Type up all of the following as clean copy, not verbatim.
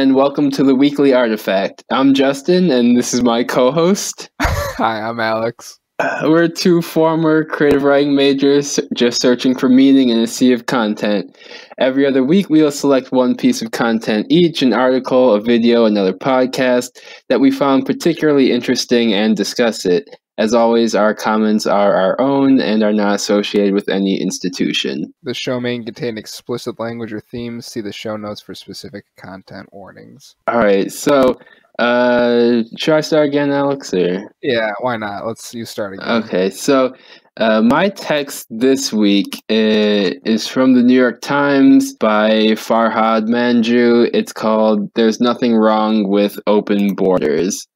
and welcome to the Weekly Artifact. I'm Justin, and this is my co-host. Hi, I'm Alex. We're two former creative writing majors just searching for meaning in a sea of content. Every other week, we'll select one piece of content each, an article, a video, another podcast that we found particularly interesting and discuss it. As always, our comments are our own and are not associated with any institution. The show may contain explicit language or themes. See the show notes for specific content warnings. All right, so should I start again, Alex? Or? Yeah, why not? You start again. Okay, so my text this week is from the New York Times by Farhad Manju. It's called "There's Nothing Wrong with Open Borders."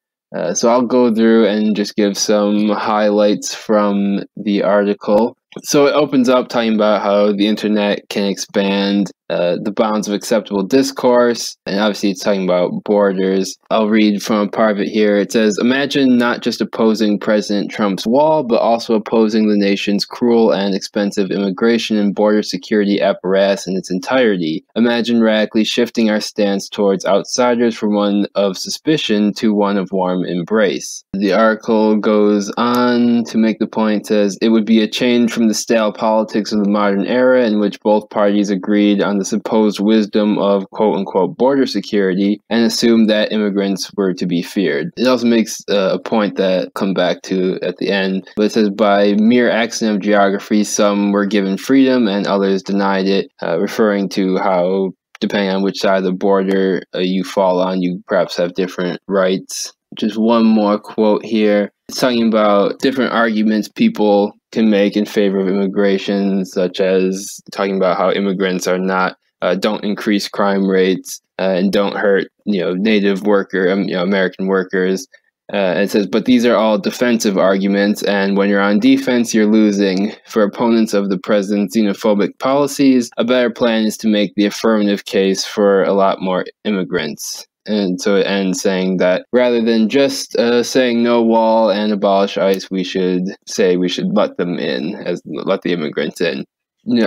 So I'll go through and just give some highlights from the article. So it opens up talking about how the internet can expand the bounds of acceptable discourse, and obviously it's talking about borders. I'll read from a part of it here. It says, imagine not just opposing President Trump's wall, but also opposing the nation's cruel and expensive immigration and border security apparatus in its entirety. Imagine radically shifting our stance towards outsiders from one of suspicion to one of warm embrace. The article goes on to make the point, says, it would be a change from the stale politics of the modern era in which both parties agreed on the supposed wisdom of quote-unquote border security and assumed that immigrants were to be feared. It also makes a point that I'll come back to at the end, but it says by mere accident of geography, some were given freedom and others denied it, referring to how depending on which side of the border you fall on, you perhaps have different rights. Just one more quote here. It's talking about different arguments people can make in favor of immigration, such as talking about how immigrants are not don't increase crime rates and don't hurt native American workers. And it says, but these are all defensive arguments, and when you're on defense, you're losing. For opponents of the president's xenophobic policies, a better plan is to make the affirmative case for a lot more immigrants. And so it ends saying that rather than just saying no wall and abolish ICE, we should say we should let them in, let the immigrants in.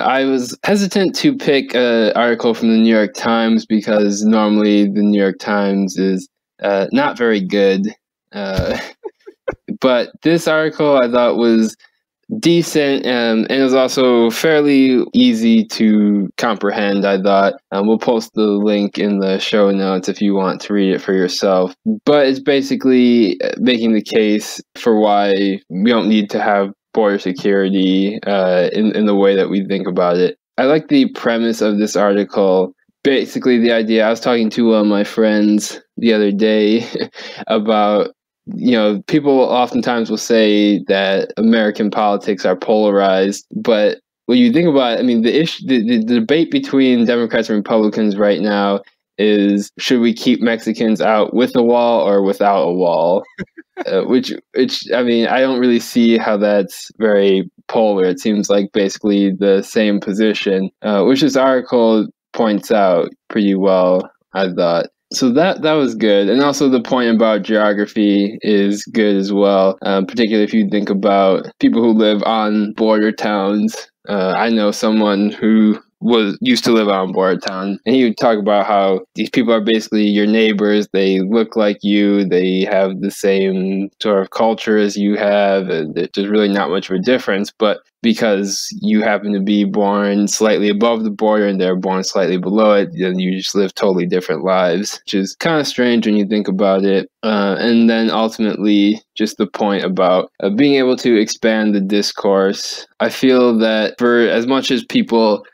I was hesitant to pick an article from the New York Times because normally the New York Times is not very good. But this article I thought was decent, and it was also fairly easy to comprehend, I thought. We'll post the link in the show notes if you want to read it for yourself. But it's basically making the case for why we don't need to have border security in the way that we think about it. I like the premise of this article. Basically, the idea, I was talking to one of my friends the other day about people oftentimes will say that American politics are polarized, but when you think about it, I mean, the debate between Democrats and Republicans right now is, should we keep Mexicans out with a wall or without a wall? Which I mean, I don't really see how that's very polar. It seems like basically the same position, which this article points out pretty well, I thought. So that was good. And also the point about geography is good as well, particularly if you think about people who live on border towns. I know someone who used to live on border town, and he would talk about how these people are basically your neighbors. They look like you. They have the same sort of culture as you have. And there's really not much of a difference, but because you happen to be born slightly above the border and they're born slightly below it, then you just live totally different lives, which is kind of strange when you think about it. And then ultimately, just the point about being able to expand the discourse. I feel that for as much as people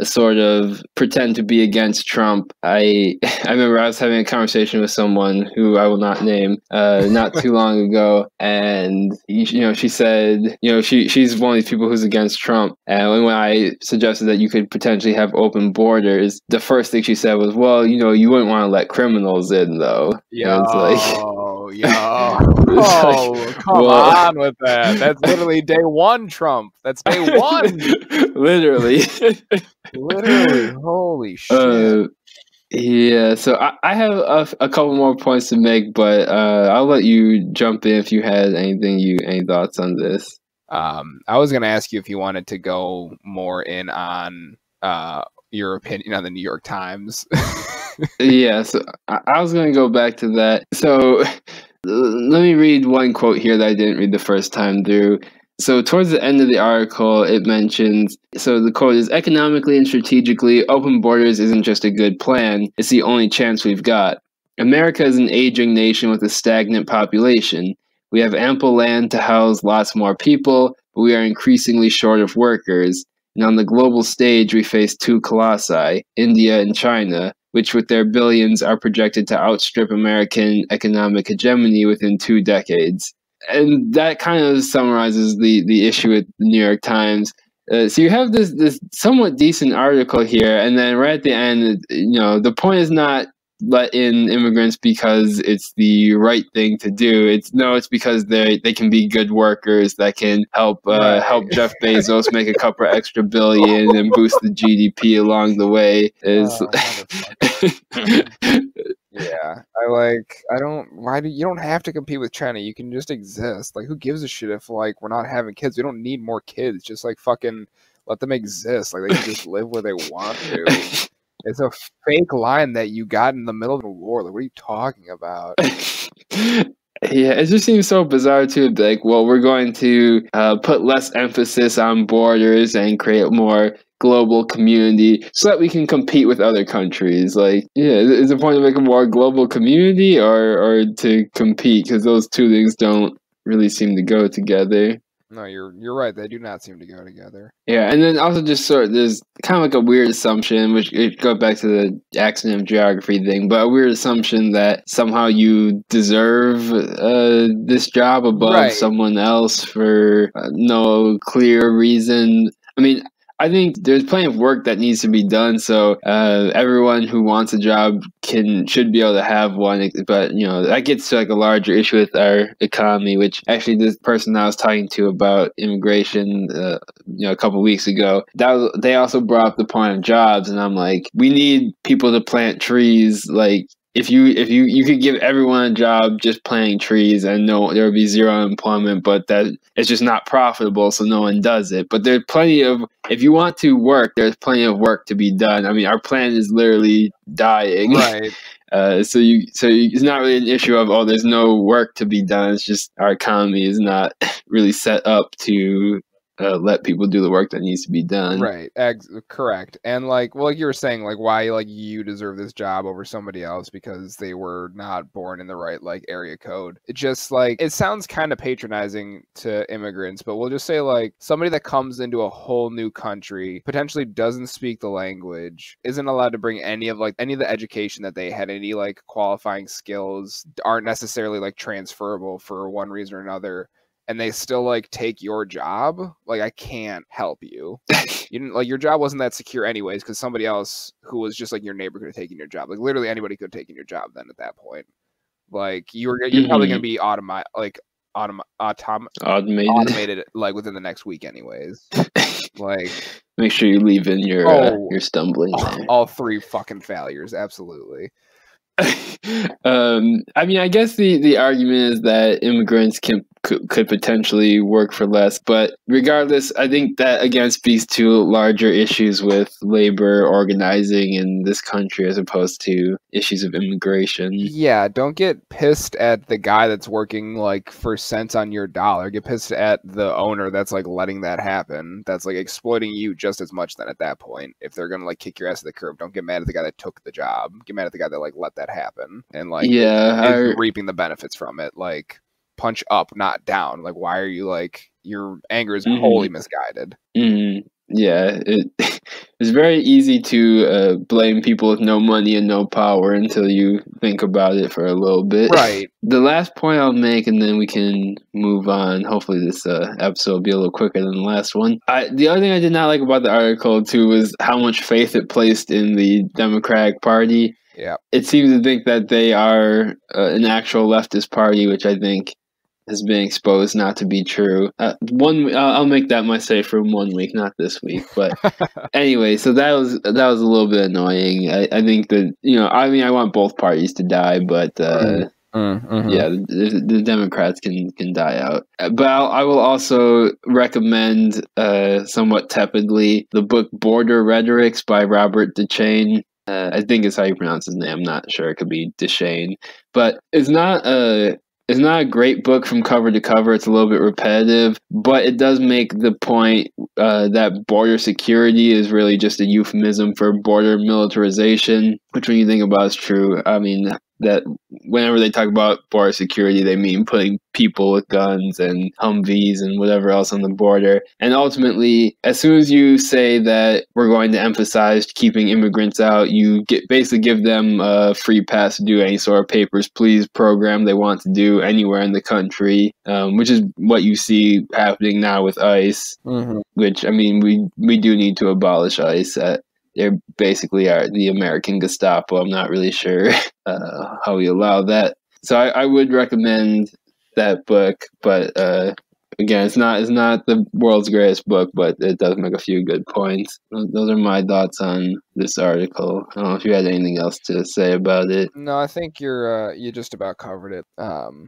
sort of pretend to be against Trump, I remember I was having a conversation with someone who I will not name not too long ago, and she said she's one of these people who's against Trump, and when I suggested that you could potentially have open borders, the first thing she said was, well, you wouldn't want to let criminals in though. Come on with that. That's literally day one Trump. That's day one. Literally. Literally. Holy shit. Yeah, so I have a couple more points to make, but I'll let you jump in if you had any thoughts on this. I was going to ask you if you wanted to go more in on your opinion on the New York Times. Yeah, so I was going to go back to that. So let me read one quote here that I didn't read the first time through. So towards the end of the article, it mentions, so the quote is, economically and strategically, open borders isn't just a good plan, it's the only chance we've got. America is an aging nation with a stagnant population. We have ample land to house lots more people, but we are increasingly short of workers. And on the global stage, we face two colossi, India and China, which with their billions are projected to outstrip American economic hegemony within 2 decades. And that kind of summarizes the issue with the New York Times. So you have this somewhat decent article here, and then right at the end, the point is not let in immigrants because it's the right thing to do. It's because they can be good workers that can help help Jeff Bezos make a couple extra billion and boost the GDP along the way. Yeah, you don't have to compete with China. You can just exist. Like, who gives a shit if, like, we're not having kids? We don't need more kids. Just, like, fucking let them exist. Like, they can just live where they want to. It's a fake line that you got in the middle of a war. Like, what are you talking about? Yeah, it just seems so bizarre too. Like, well, we're going to put less emphasis on borders and create more global community so that we can compete with other countries. Like, yeah, is the point to make a more global community or to compete? Because those two things don't really seem to go together. No, you're right. They do not seem to go together. Yeah, and then also just there's kind of like a weird assumption, which it goes back to the accident of geography thing, but a weird assumption that somehow you deserve this job above someone else for no clear reason. I mean, I think there's plenty of work that needs to be done, so everyone who wants a job should be able to have one. But that gets to like a larger issue with our economy, which actually this person I was talking to about immigration, a couple weeks ago, they also brought up the point of jobs, and I'm like, we need people to plant trees. Like, if you could give everyone a job just planting trees, and there would be zero unemployment, but that it's just not profitable, so no one does it. But there's plenty of, if you want to work, there's plenty of work to be done. I mean, our planet is literally dying. Right. So it's not really an issue of, there's no work to be done. It's just our economy is not really set up to let people do the work that needs to be done. Right. Correct. And like you were saying, like, why you deserve this job over somebody else because they were not born in the right area code. It just it sounds kind of patronizing to immigrants, but we'll just say somebody that comes into a whole new country, potentially doesn't speak the language, isn't allowed to bring any of the education that they had, any qualifying skills, aren't necessarily transferable for one reason or another. And they still take your job. I can't help you. You didn't your job wasn't that secure anyways, because somebody else who was just your neighbor could have taken your job. Literally anybody could have taken your job then at that point. You're probably gonna be automated within the next week anyways. Make sure you leave in your stumbling. All 3 fucking failures, absolutely. I mean, I guess the argument is that immigrants could potentially work for less, but regardless, I think that again speaks to larger issues with labor organizing in this country as opposed to issues of immigration. Yeah, don't get pissed at the guy that's working for cents on your dollar. Get pissed at the owner that's letting that happen. That's exploiting you just as much then at that point. If they're gonna kick your ass to the curb, don't get mad at the guy that took the job. Get mad at the guy that let that happen and is reaping the benefits from it. Punch up, not down. Why are you your anger is wholly misguided. Yeah, it's very easy to blame people with no money and no power until you think about it for a little bit. Right. The last point I'll make, and then we can move on. Hopefully this episode will be a little quicker than the last one. The other thing I did not like about the article, too, was how much faith it placed in the Democratic Party. Yeah. It seems to think that they are an actual leftist party, which I think has been exposed not to be true. I'll make that my safe room 1 week, not this week. But anyway, so that was a little bit annoying. I think that I want both parties to die, but Mm-hmm. Yeah, the Democrats can die out. But I will also recommend, somewhat tepidly, the book Border Rhetorics by Robert DeChane. I think it's how you pronounce his name. I'm not sure. It could be DeShane. But it's not a great book from cover to cover. It's a little bit repetitive, but it does make the point that border security is really just a euphemism for border militarization, which when you think about is true. I mean, that whenever they talk about border security, they mean putting people with guns and Humvees and whatever else on the border. And ultimately, as soon as you say that we're going to emphasize keeping immigrants out, you basically give them a free pass to do any sort of papers, please program they want to do anywhere in the country, which is what you see happening now with ICE. Mm-hmm. Which, I mean, we do need to abolish ICE. They basically are the American Gestapo. I'm not really sure how we allow that. So I would recommend that book, but again, it's not the world's greatest book, but it does make a few good points. Those are my thoughts on this article. I don't know if you had anything else to say about it. No, I think you just about covered it.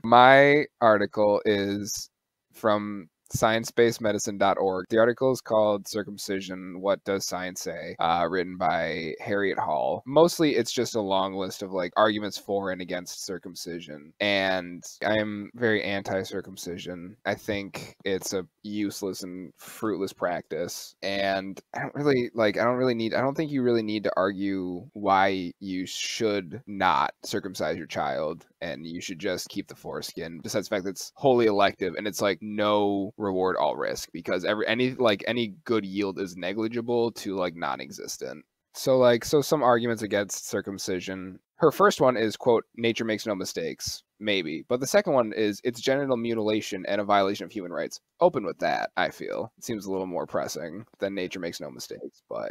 My article is from sciencebasedmedicine.org. The article is called Circumcision, What Does Science Say? Written by Harriet Hall. Mostly it's just a long list of like arguments for and against circumcision. And I am very anti-circumcision. I think it's a useless and fruitless practice. And I don't think you really need to argue why you should not circumcise your child and you should just keep the foreskin. Besides the fact that it's wholly elective and it's like no reward, all risk, because any good yield is negligible to like non-existent. So some arguments against circumcision. Her first one is, quote, nature makes no mistakes. Maybe. But the second one is it's genital mutilation and a violation of human rights. Open with that, I feel. It seems a little more pressing than nature makes no mistakes, but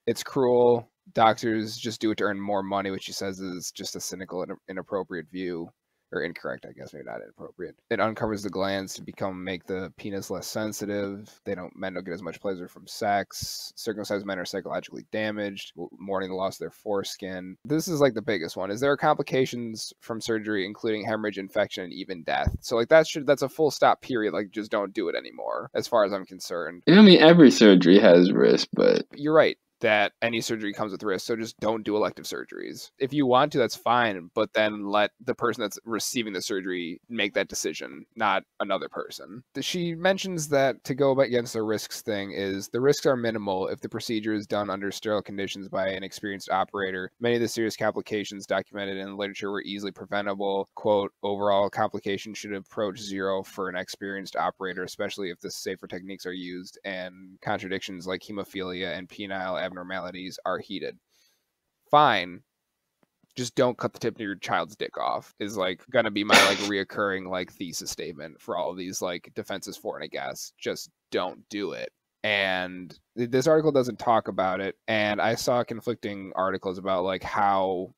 it's cruel. Doctors just do it to earn more money, which she says is just a cynical and inappropriate view. Or incorrect, I guess, maybe not inappropriate. It uncovers the glands to make the penis less sensitive. Men don't get as much pleasure from sex. Circumcised men are psychologically damaged, mourning the loss of their foreskin. This is like the biggest one. Is there are complications from surgery, including hemorrhage, infection, and even death. So like that's a full stop period. Like just don't do it anymore, as far as I'm concerned. I mean, every surgery has risk, but you're right that any surgery comes with risk, so just don't do elective surgeries. If you want to, that's fine, but then let the person that's receiving the surgery make that decision, not another person. She mentions that to go against the risks thing is the risks are minimal if the procedure is done under sterile conditions by an experienced operator. Many of the serious complications documented in the literature were easily preventable. Quote, overall complications should approach zero for an experienced operator, especially if the safer techniques are used and contradictions like hemophilia and penile abnormalities are heeded. Fine, just don't cut the tip of your child's dick off is like gonna be my like reoccurring like thesis statement for all of these like defenses for and against. Just don't do it. And this article doesn't talk about it, and I saw conflicting articles about like how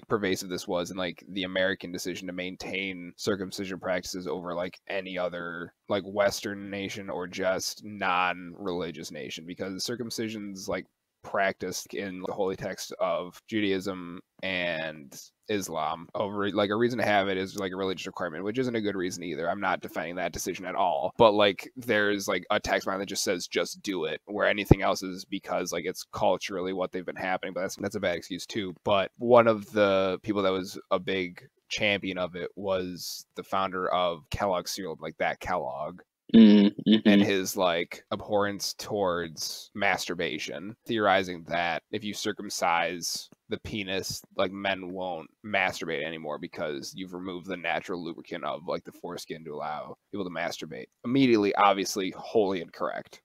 pervasive this was in like the American decision to maintain circumcision practices over like any other like Western nation or just non-religious nation, because circumcision's like practiced in the holy text of Judaism and Islam. Over like a reason to have it is like a religious requirement, which isn't a good reason either. I'm not defending that decision at all, but like there's like a text line that just says just do it, where anything else is because like it's culturally what they've been happening. But that's a bad excuse too. But one of the people that was a big champion of it was the founder of Kellogg's cereal, like that Kellogg. Mm-hmm. And his like abhorrence towards masturbation, theorizing that if you circumcise the penis, like men won't masturbate anymore because you've removed the natural lubricant of like the foreskin to allow people to masturbate. Immediately, obviously, wholly incorrect.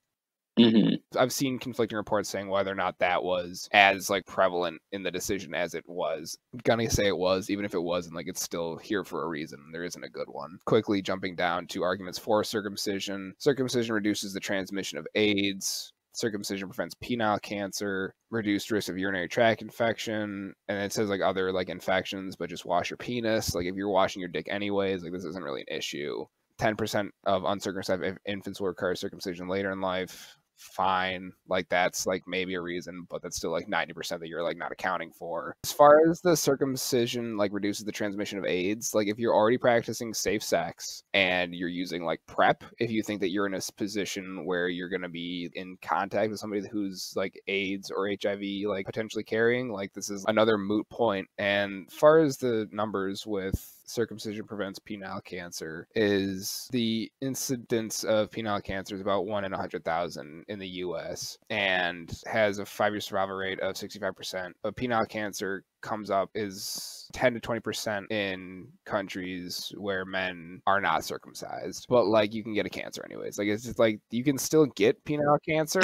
Mm-hmm. I've seen conflicting reports saying whether or not that was as like prevalent in the decision as it was. I'm gonna say it was, even if it wasn't, like it's still here for a reason. There isn't a good one. Quickly jumping down to arguments for circumcision. Circumcision reduces the transmission of AIDS. Circumcision prevents penile cancer, reduced risk of urinary tract infection, and it says like other like infections, but just wash your penis. Like if you're washing your dick anyways, like this isn't really an issue. 10% of uncircumcised infants will require circumcision later in life. fine. Like that's like maybe a reason, but that's still like 90% that you're like not accounting for. As far as the circumcision like reduces the transmission of AIDS, like if you're already practicing safe sex and you're using like PrEP, if you think that you're in a position where you're going to be in contact with somebody who's like AIDS or HIV like potentially carrying, like this is another moot point. And as far as the numbers with circumcision prevents penile cancer, is the incidence of penile cancer is about 1 in 100,000 in the US and has a 5-year survival rate of 65%. But penile cancer comes up is 10 to 20% in countries where men are not circumcised, but like you can get a cancer anyways. Like it's just like you can still get penile cancer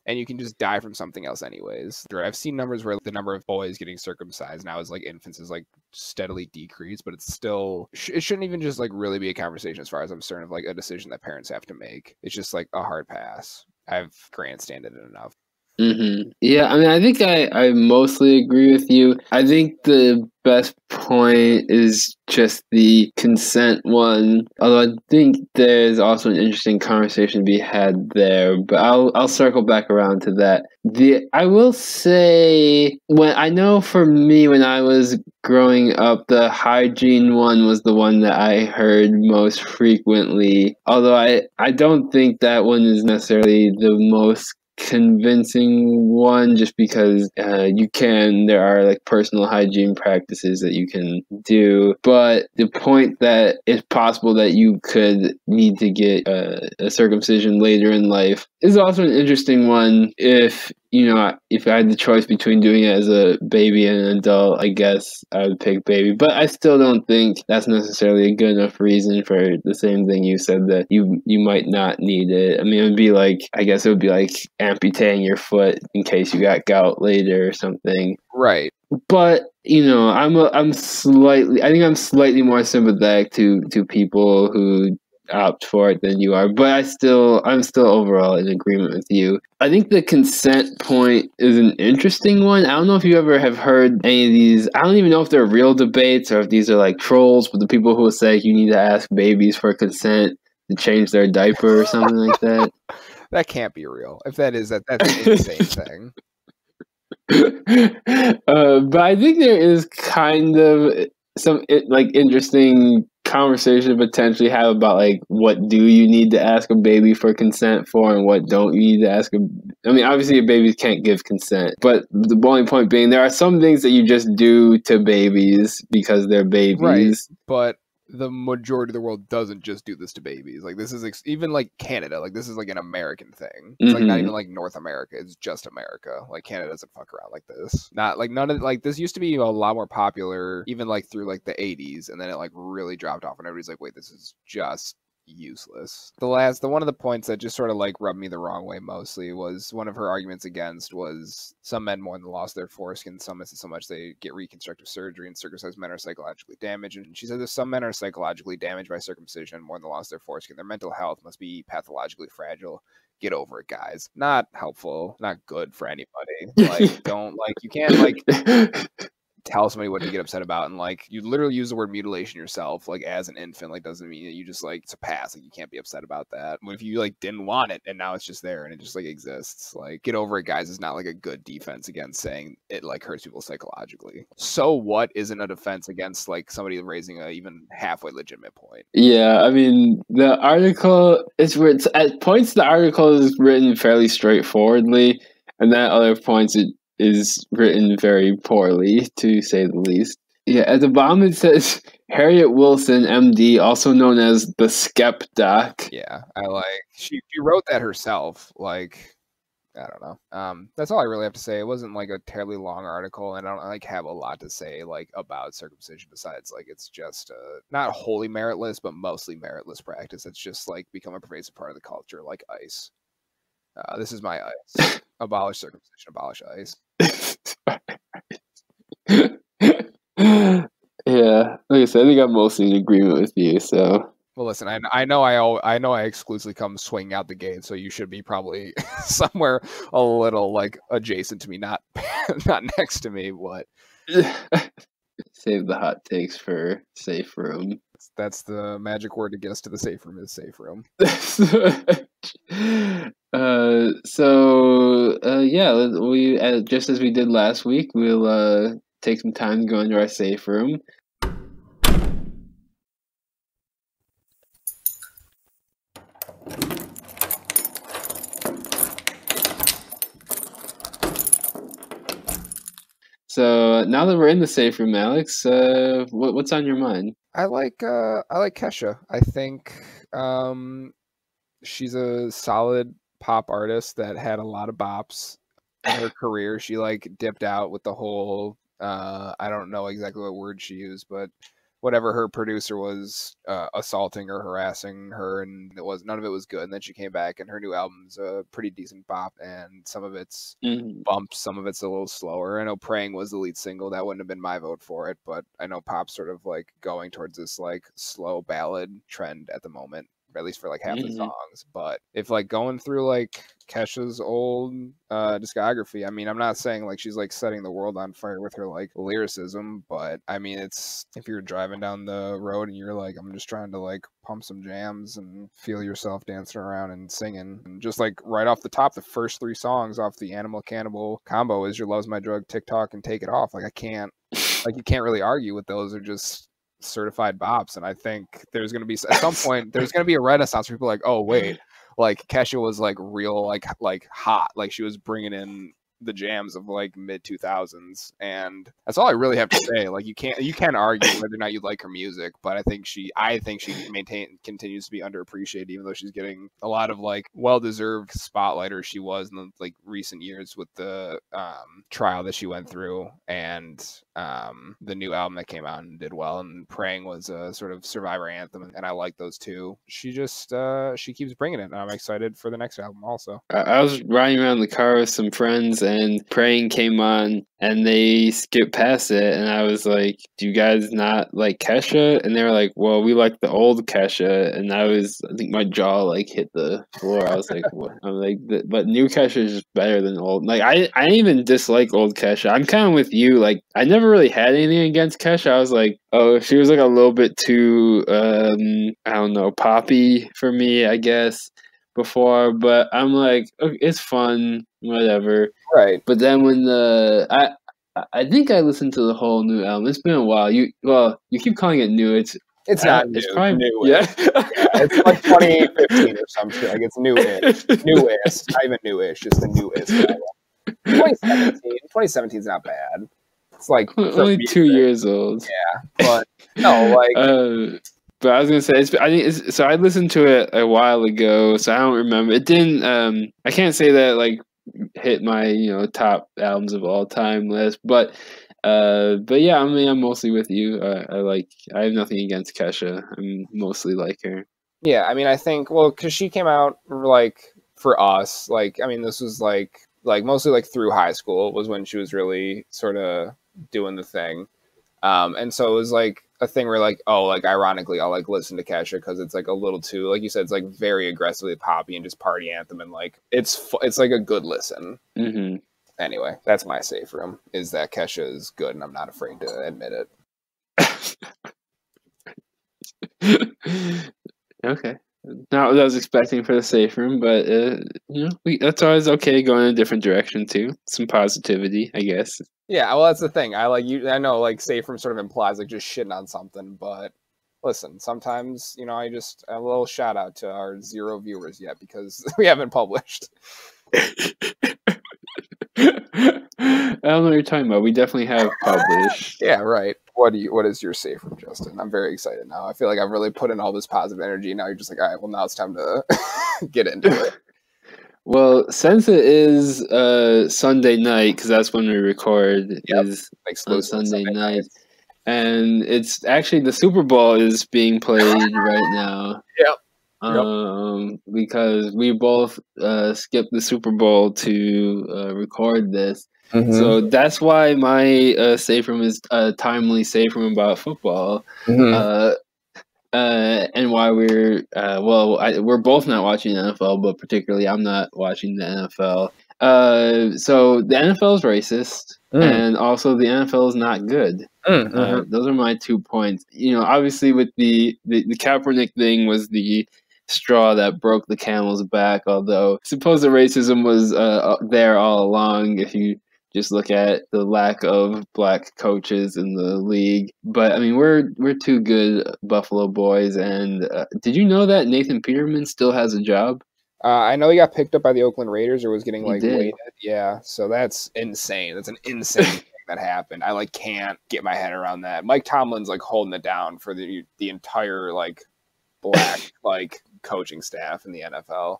and you can just die from something else anyways. I've seen numbers where the number of boys getting circumcised now as like infants is like steadily decreased, but it's still, it shouldn't even just like really be a conversation as far as I'm concerned of like a decision that parents have to make. It's just like a hard pass. I've grandstanded it enough. Mm-hmm. Yeah, I mean, I think I mostly agree with you. I think the best point is just the consent one, although I think there's also an interesting conversation to be had there, but I'll circle back around to that. I will say, I know for me when I was growing up, the hygiene one was the one that I heard most frequently, although I don't think that one is necessarily the most convincing one, just because there are like personal hygiene practices that you can do, but the point that it's possible that you could need to get a circumcision later in life is also an interesting one. If I had the choice between doing it as a baby and an adult, I guess I would pick baby. But I still don't think that's necessarily a good enough reason for the same thing you said, that you might not need it. I mean, it would be like amputating your foot in case you got gout later or something. Right. But I'm slightly more sympathetic to people who opt for it than you are, but I'm still overall in agreement with you. I think the consent point is an interesting one. I don't know if you ever have heard any of these. I don't even know if they're real debates or if these are like trolls, but the people who will say you need to ask babies for consent to change their diaper or something like that. That can't be real. If that is, that's an insane thing. But I think there is kind of some interesting conversation to potentially have about like what do you need to ask a baby for consent for and what don't you need to ask I mean, obviously babies can't give consent, but the only point being there are some things that you just do to babies because they're babies. Right, but the majority of the world doesn't just do this to babies. Like this is even like Canada, like this is like an American thing. It's like not even like North America, it's just America. Like Canada doesn't fuck around like this. Not like none of like this used to be a lot more popular even like through like the 80s, and then it like really dropped off and everybody's like, wait, this is just useless. The one of the points that just sort of like rubbed me the wrong way mostly was one of her arguments against was some men more than lost their foreskin, some misses so much they get reconstructive surgery, and circumcised men are psychologically damaged. And she said that some men are psychologically damaged by circumcision more than lost their foreskin. Their mental health must be pathologically fragile. Get over it, guys. Not helpful, not good for anybody. Like you can't like tell somebody what to get upset about, and like you literally use the word mutilation yourself like as an infant, like doesn't mean that you just like it's a pass, like you can't be upset about that. What if you like didn't want it and now it's just there and it just like exists? Like get over it, guys is not like a good defense against saying it like hurts people psychologically. So what isn't a defense against like somebody raising a even halfway legitimate point? Yeah, I mean the article at points the article is written fairly straightforwardly, and then at other points it is written very poorly, to say the least. Yeah, at the bottom it says Harriet Wilson, MD, also known as the Skep Doc. Yeah, I like she wrote that herself. Like, I don't know. That's all I really have to say. It wasn't like a terribly long article, and I don't like have a lot to say like about circumcision besides like it's just not wholly meritless, but mostly meritless practice. It's just like become a pervasive part of the culture, like ice. This is my ice. Abolish circumcision, abolish ice. Yeah, like I said, I think I'm mostly in agreement with you. So, well, listen, I know I exclusively come swinging out the gate, so you should be probably somewhere a little like adjacent to me, not next to me. What? Save the hot takes for safe room. That's the magic word to get us to the safe room. Is safe room. Yeah, we just as we did last week, we'll take some time to go into our safe room. So now that we're in the safe room, Alex, what's on your mind? I like Kesha. I think she's a solid pop artist that had a lot of bops in her career. She like dipped out with the whole I don't know exactly what word she used, but whatever her producer was assaulting or harassing her, and none of it was good. And then she came back, and her new album's a pretty decent bop, and some of it's bumps, some of it's a little slower. I know "Praying" was the lead single. That wouldn't have been my vote for it, but I know pop's sort of like going towards this like slow ballad trend at the moment, at least for like half the songs. But if like going through like Kesha's old discography, I mean, I'm not saying like she's like setting the world on fire with her like lyricism, but I mean, it's if you're driving down the road and you're like, I'm just trying to like pump some jams and feel yourself dancing around and singing, and just like right off the top, the first 3 songs off the Animal Cannibal combo is "Your Love's My Drug," "TikTok," and "Take It Off." Like I can't, like you can't really argue with those. Are just certified bops, and I think there's going to be at some point there's going to be a renaissance where people are like, oh wait, like Kesha was like real like hot, like she was bringing in the jams of like mid 2000s, and that's all I really have to say. Like you can't argue whether or not you like her music, but I think she continues to be underappreciated, even though she's getting a lot of like well-deserved spotlight, or she was in the like recent years with the trial that she went through, and the new album that came out and did well, and "Praying" was a sort of survivor anthem, and I like those two. She just she keeps bringing it, and I'm excited for the next album also. I was riding around the car with some friends, and "Praying" came on, and they skipped past it, and I was like, do you guys not like Kesha? And they were like, well, we like the old Kesha. And I think my jaw like hit the floor. I was like, what? I'm like, but new Kesha is just better than old. Like I didn't even dislike old Kesha. I'm kind of with you. Like I never really had anything against Kesha. I was like, oh, she was like a little bit too I don't know, poppy for me, I guess, before, but I'm like, okay, it's fun, whatever. Right. But then when I think I listened to the whole new album. It's been a while. You keep calling it new. It's not new. It's probably new. Yeah. It's like 2015 or some shit. Like it's newish. Newish. Not even newish, just the newest album. 2017 is not bad. It's like only 2 years old. Yeah, but no, like. But I was gonna say, so I listened to it a while ago, so I don't remember. It didn't. I can't say that like hit my top albums of all time list, but yeah, I mean, I'm mostly with you. I have nothing against Kesha. I'm mostly like her. Yeah, I mean, I think because she came out like for us, like I mean, this was like mostly like through high school was when she was really sort of doing the thing. And so it was like a thing where like, oh, like ironically, I'll like listen to Kesha because it's like a little too, like you said, it's like very aggressively poppy and just party anthem, and like it's like a good listen. Mm-hmm. Anyway, that's my safe room, is that Kesha is good, and I'm not afraid to admit it. Okay. Not what I was expecting for the safe room, but that's always okay going in a different direction too. Some positivity, I guess. Yeah, well, that's the thing. I know like safe room sort of implies like just shitting on something, but listen, sometimes I just a little shout out to our 0 viewers yet because we haven't published. I don't know what you're talking about. We definitely have published. Yeah, right. What is your safe room, Justin? I'm very excited now. I feel like I've really put in all this positive energy. Now you're just like, all right, well, now it's time to get into it. Well, since it is Sunday night, because that's when we record, is on Sunday night. And it's actually the Super Bowl is being played right now. Yep. Because we both skipped the Super Bowl to record this. Mm-hmm. So that's why my safe room is a timely safe room about football. Mm-hmm. And why we're we're both not watching the NFL, but particularly I'm not watching the NFL. So the NFL is racist, and also the NFL is not good. Those are my 2 points. Obviously with the Kaepernick thing was the straw that broke the camel's back, although I suppose the racism was there all along if you just look at the lack of black coaches in the league. But I mean, we're 2 good Buffalo boys, and did you know that Nathan Peterman still has a job? I know he got picked up by the Oakland Raiders or was getting He did. weighted. Yeah, so that's insane. That's an insane thing that happened. I can't get my head around that. Mike Tomlin's holding it down for the entire black coaching staff in the NFL.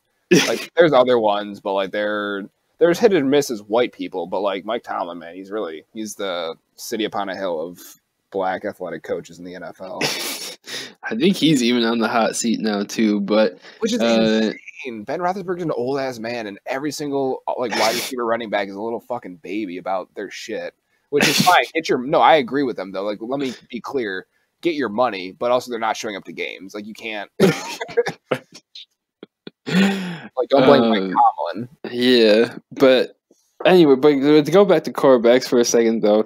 There's other ones, but there's hit and miss as white people, but Mike Tomlin, man, he's the city upon a hill of black athletic coaches in the NFL. I think he's even on the hot seat now too, but which is insane. Ben Roethlisberger's an old ass man, and every single wide receiver running back is a little fucking baby about their shit, which is fine. I agree with them though. Let me be clear: get your money, but also they're not showing up to games. You can't. Don't blame Mike Tomlin. Yeah, but anyway, but to go back to quarterbacks for a second, though.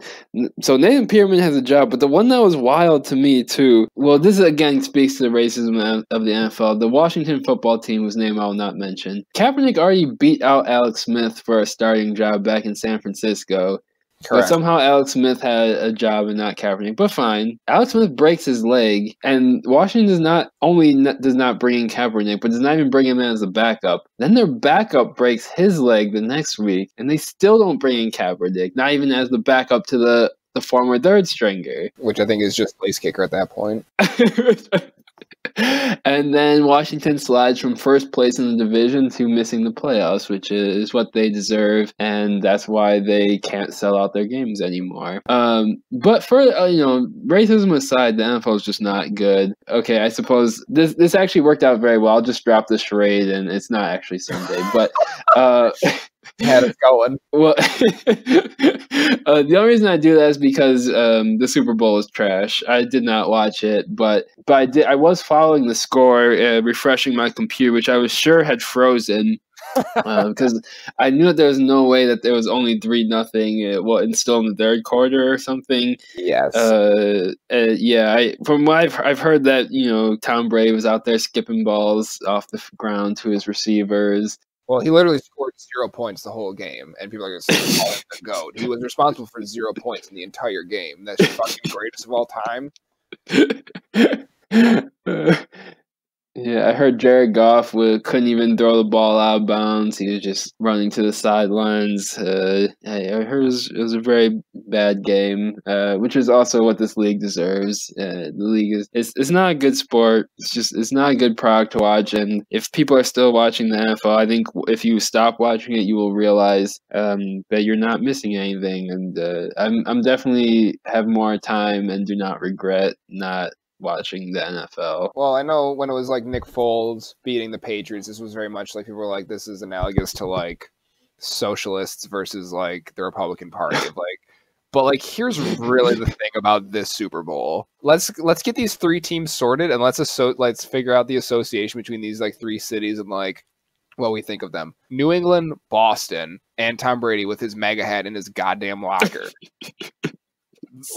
So Nathan Peterman has a job, but the one that was wild to me, too, well, this again speaks to the racism of the NFL. The Washington football team, whose name I will not mention. Kaepernick already beat out Alex Smith for a starting job back in San Francisco. Correct. But somehow Alex Smith had a job and not Kaepernick. But fine. Alex Smith breaks his leg, and Washington does not bring in Kaepernick, but does not even bring him in as a backup. Then their backup breaks his leg the next week, and they still don't bring in Kaepernick, not even as the backup to the former third stringer. Which I think is just place kicker at that point. And then Washington slides from first place in the division to missing the playoffs, which is what they deserve, and that's why they can't sell out their games anymore. But for racism aside, the NFL is just not good. Okay, I suppose this actually worked out very well. I'll just drop the charade, and it's not actually Sunday, but had it going. Well, the only reason I do that is because the Super Bowl is trash. I did not watch it, but I was following the score, refreshing my computer, which I was sure had frozen because I knew that there was no way that there was only 3-0. And still in the third quarter or something. Yes. From what I've heard that Tom Brady was out there skipping balls off the ground to his receivers. Well, he literally scored 0 points the whole game, and people are going to say, "Oh, the GOAT." He was responsible for 0 points in the entire game. That's the fucking greatest of all time. Yeah, I heard Jared Goff couldn't even throw the ball out of bounds. He was just running to the sidelines. I heard it was a very bad game, which is also what this league deserves. The league it's not a good sport. It's not a good product to watch. And if people are still watching the NFL, I think if you stop watching it, you will realize that you're not missing anything. And I'm definitely have more time and do not regret not watching the NFL. Well, I know when it was Nick Foles beating the Patriots, this was very much people were like, this is analogous to socialists versus the Republican Party. But here's really the thing about this Super Bowl. Let's get these 3 teams sorted and let's figure out the association between these 3 cities and what we think of them. New England, Boston, and Tom Brady with his MAGA hat in his goddamn locker.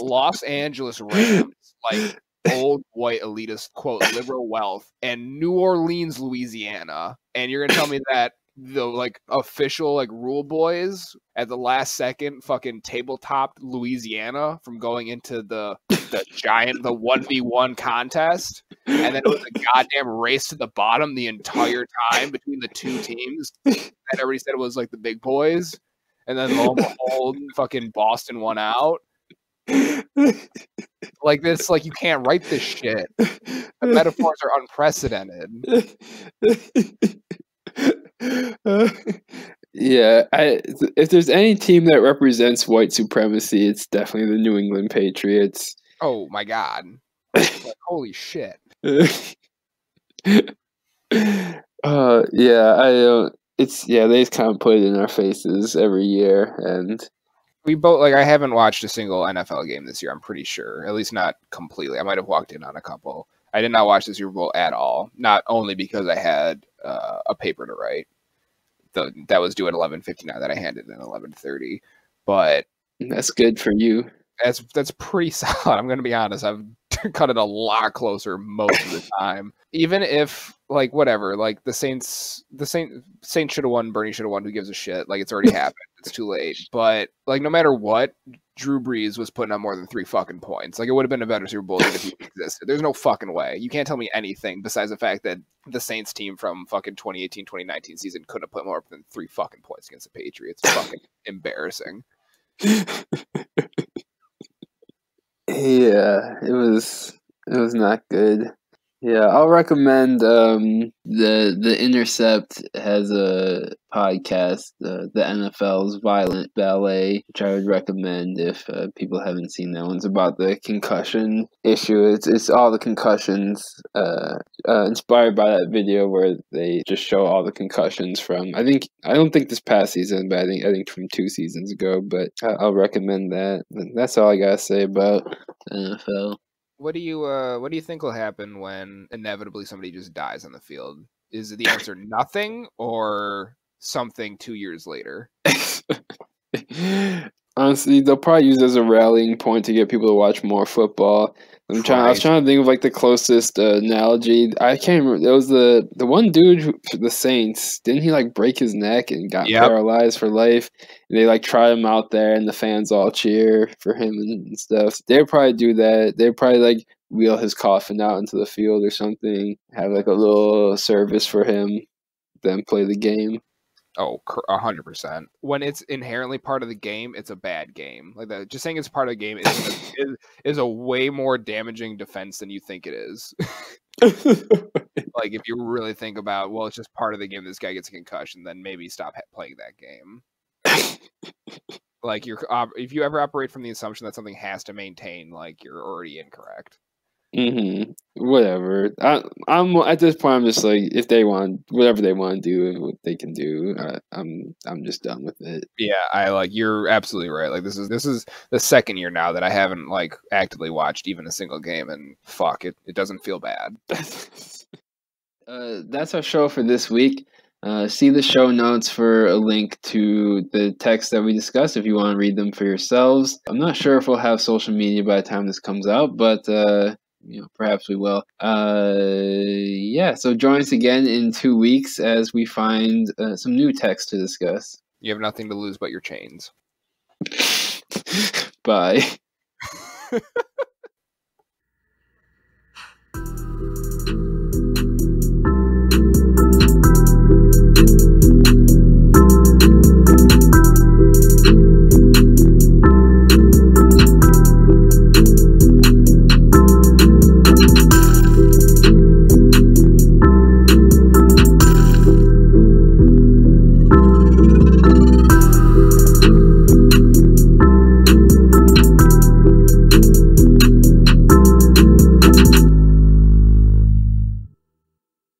Los Angeles Rams, old white elitist quote liberal wealth, and New Orleans, Louisiana, and you're gonna tell me that the official rule boys at the last second fucking tabletop Louisiana from going into the 1v1 contest, and then it was a goddamn race to the bottom the entire time between the 2 teams, and everybody said it was the big boys, and then lo and behold, fucking Boston won out. This, you can't write this shit. The metaphors are unprecedented. Yeah, if there's any team that represents white supremacy, it's definitely the New England Patriots. Oh my god! Holy shit! They just kind of put it in our faces every year, and we both I haven't watched a single NFL game this year. I'm pretty sure, at least not completely. I might have walked in on a couple. I did not watch the Super Bowl at all. Not only because I had a paper to write that was due at 11:59 that I handed in at 11:30, but that's good for you. That's pretty solid. I'm going to be honest. I've cut it a lot closer most of the time. Even if, like, whatever, like, the Saints should have won, Bernie should have won, who gives a shit? Like, it's already happened. It's too late. But, like, no matter what, Drew Brees was putting up more than 3 fucking points. Like, it would have been a better Super Bowl even if he existed. There's no fucking way. You can't tell me anything besides the fact that the Saints team from fucking 2018, 2019 season couldn't have put more than 3 fucking points against the Patriots. Fucking embarrassing. Yeah, it was not good. Yeah, I'll recommend the Intercept has a podcast, the NFL's Violent Ballet, which I would recommend if people haven't seen that one. It's about the concussion issue. It's all the concussions, inspired by that video where they just show all the concussions from. I don't think this past season, but I think from 2 seasons ago. But I'll recommend that. That's all I gotta say about the NFL. What do you think will happen when inevitably somebody just dies on the field? Is the answer nothing or something 2 years later? Honestly, they'll probably use it as a rallying point to get people to watch more football. I was trying to think of like the closest analogy. I can't remember. It was the one dude for the Saints. Didn't he like break his neck and got paralyzed for life? And they like tried him out there, and the fans all cheer for him and stuff. They'd probably do that. They'd probably like wheel his coffin out into the field or something. Have like a little service for him, then play the game. Oh, 100%. When it's inherently part of the game, it's a bad game. Like that, just saying it's part of the game is a way more damaging defense than you think it is. Like if you really think about, well, it's just part of the game. This guy gets a concussion, then maybe stop playing that game. Like if you ever operate from the assumption that something has to maintain, like you're already incorrect. Whatever. I'm at this point. I'm just like, if they want whatever they want to do, what they can do. I'm just done with it. Yeah, you're absolutely right. Like this is the second year now that I haven't like actively watched even a single game, and fuck it doesn't feel bad. That's our show for this week. See the show notes for a link to the text that we discussed if you want to read them for yourselves. I'm not sure if we'll have social media by the time this comes out, but perhaps we will. So join us again in 2 weeks as we find some new text to discuss. You have nothing to lose but your chains. Bye.